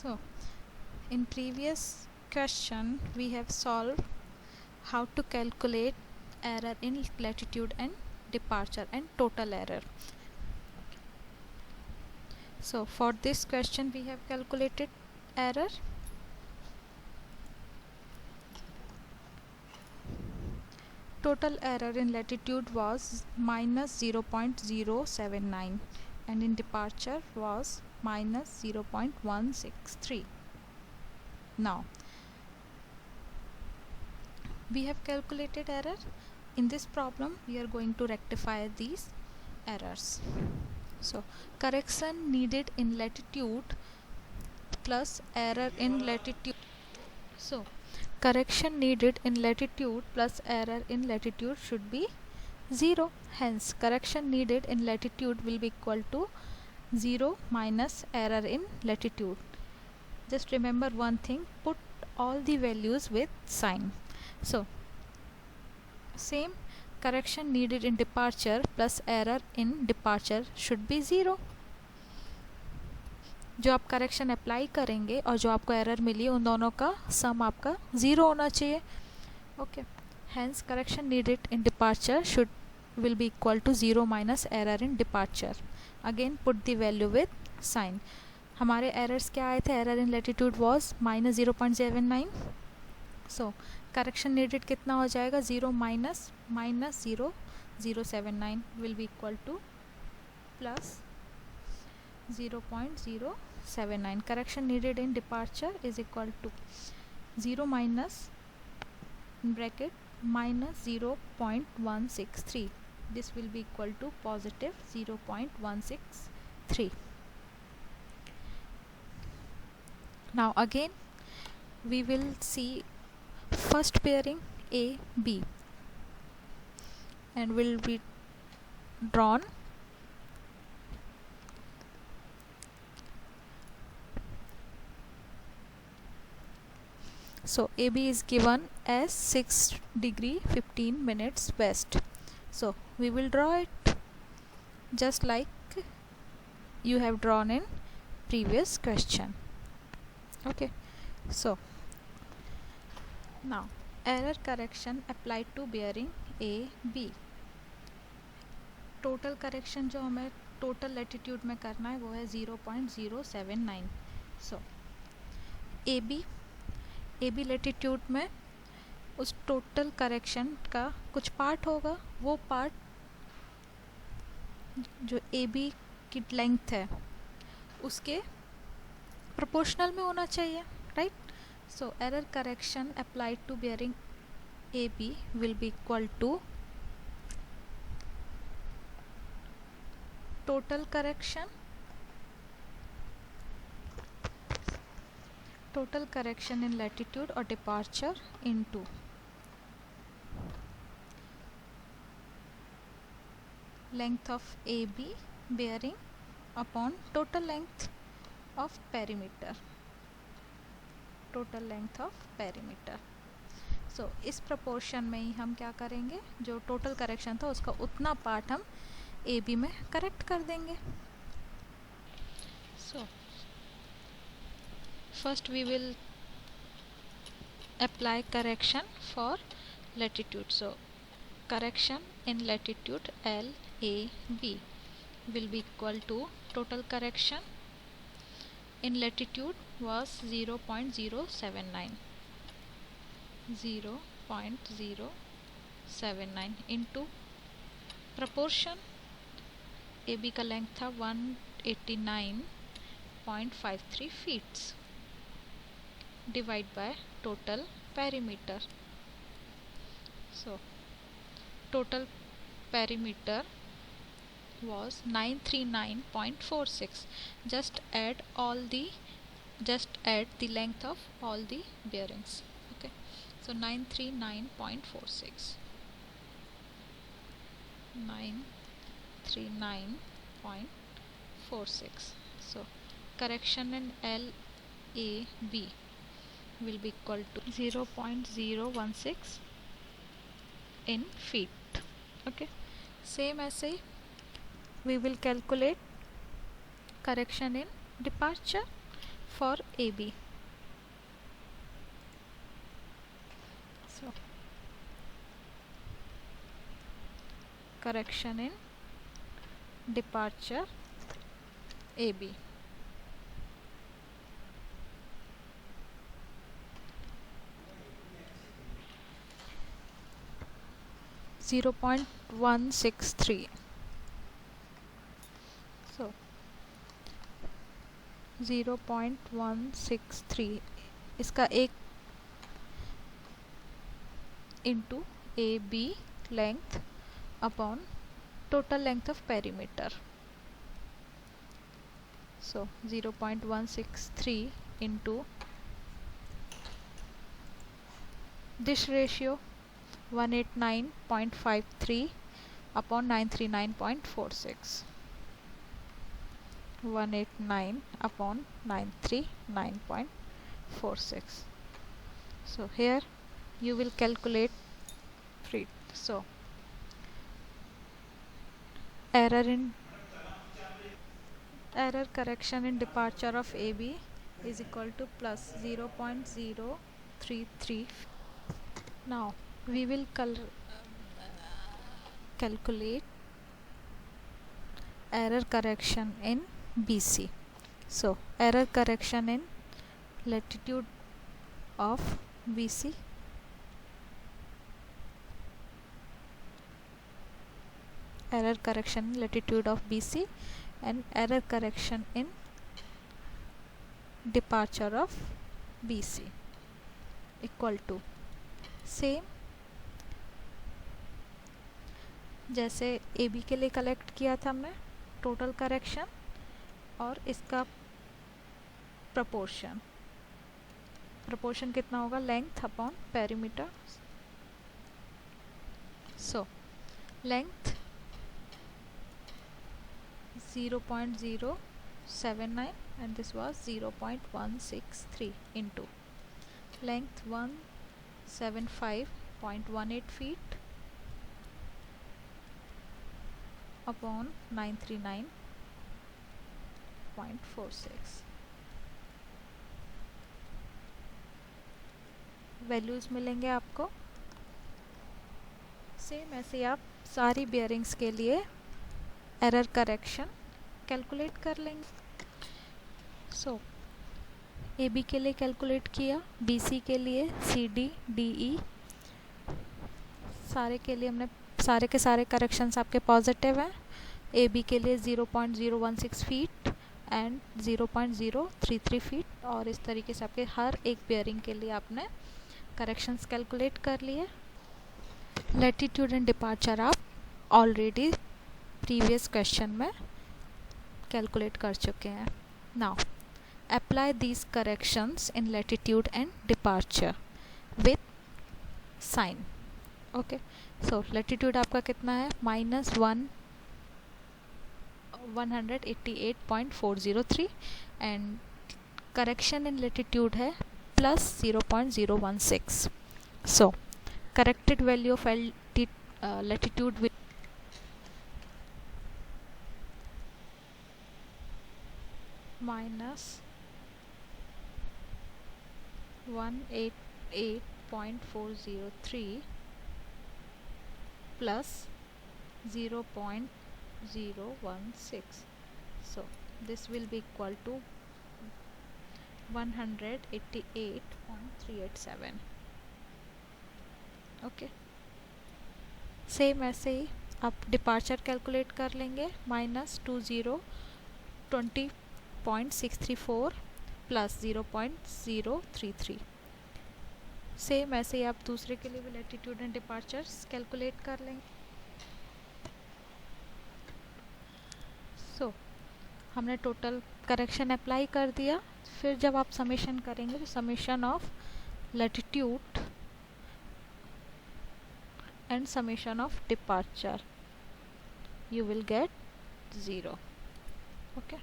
So in previous question we have solved how to calculate error in latitude and departure and total error. So for this question we have calculated error. Total error in latitude was minus 0.079 and in departure was minus 0.163. Now we have calculated error. In this problem we are going to rectify these errors. So correction needed in latitude plus error in latitude. So correction needed in latitude plus error in latitude should be 0. Hence correction needed in latitude will be equal to 0 minus error in latitude. Just remember one thing, put all the values with sign. So same, correction needed in departure plus error in departure should be 0. जो आप correction apply करेंगे और जो आपको error मिली उन दोनों का सम आपका 0 होना चाहिए. Okay, hence correction needed in departure should will be equal to 0 minus error in departure. Again put the value with sign. हमारे एरर्स क्या आए थे? Error in latitude was minus 0.79. So correction needed कितना हो जाएगा? 0 minus 0.079 will be equal to plus 0.079. correction needed in departure is equal to 0 minus in bracket minus 0.163. this will be equal to positive 0.163. now again we will see first pairing A B and will be drawn. So AB is given as 6 degree 15 minutes west. So we will draw it just like you have drawn in previous question. Okay, so now error correction applied to bearing AB. Total correction जो हमें total latitude में करना है वो है 0.079. सो A B latitude में उस total correction का कुछ पार्ट होगा. वो पार्ट जो ए बी की लेंथ है उसके प्रोपोर्शनल में होना चाहिए, right. So error correction applied to bearing a b will be equal to total correction in latitude or departure into length of AB bearing upon total length of perimeter. So इस proportion में ही हम क्या करेंगे, जो total correction था उसका उतना part हम ए बी में करेक्ट कर देंगे. So first we will apply correction for latitude. So correction in latitude l a b will be equal to total correction in latitude was 0.079 into proportion. A b का length था 189.53 feets divide by total perimeter. So total perimeter was 939.46. just add the length of all the bearings. Okay, so 939.46 939.46. so correction in LAB will be equal to 0.016 in feet. Okay, same ऐसे ही we will calculate correction in departure for AB. So correction in departure AB. Zero 0.163. So 0.163 इसका एक into AB length upon total length of perimeter. So 0.163 into this ratio 189.53 upon 939.46. 189 upon 939.46. So here you will calculate free. So error correction in departure of AB is equal to plus 0.033. Now we will calculate error correction in BC. So error correction in latitude of BC, error correction in latitude of BC, and error correction in departure of BC equal to same जैसे AB के लिए collect किया था हमने total correction और इसका proportion कितना होगा, length upon perimeter. So length 0.079 and this was 0.163 into length 175.18 feet upon 939.46. Values मिलेंगे आपको. सेम ऐसे आप सारी बियरिंग्स के लिए एरर करेक्शन कैलकुलेट कर लेंगे. सो AB के लिए कैलकुलेट किया, BC के लिए, CD, DE सारे के लिए हमने सारे के सारे करेक्शंस आपके पॉजिटिव हैं. AB के लिए 0.016 फीट एंड 0.033 फीट और इस तरीके से आपके हर एक बियरिंग के लिए आपने करेक्शंस कैलकुलेट कर लिए. लैटिट्यूड एंड डिपार्चर आप ऑलरेडी प्रीवियस क्वेश्चन में कैलकुलेट कर चुके हैं. Now apply these corrections in latitude and departure with sign. Okay, so latitude आपका कितना है, -188.403 and correction in latitude है plus 0.016. so corrected value of latitude with minus 188.403 plus 0.016. so this will be equal to 188.387. Okay, same ऐसे ही आप departure calculate कर लेंगे -20.634 plus 0.033. Same ऐसे ही आप दूसरे के लिए भी लैटिट्यूड एंड डिपार्चर्स कैलकुलेट कर लेंगे. सो हमने टोटल करेक्शन अप्लाई कर दिया. फिर जब आप समेशन करेंगे तो summation of latitude and summation of departure you will get 0. okay.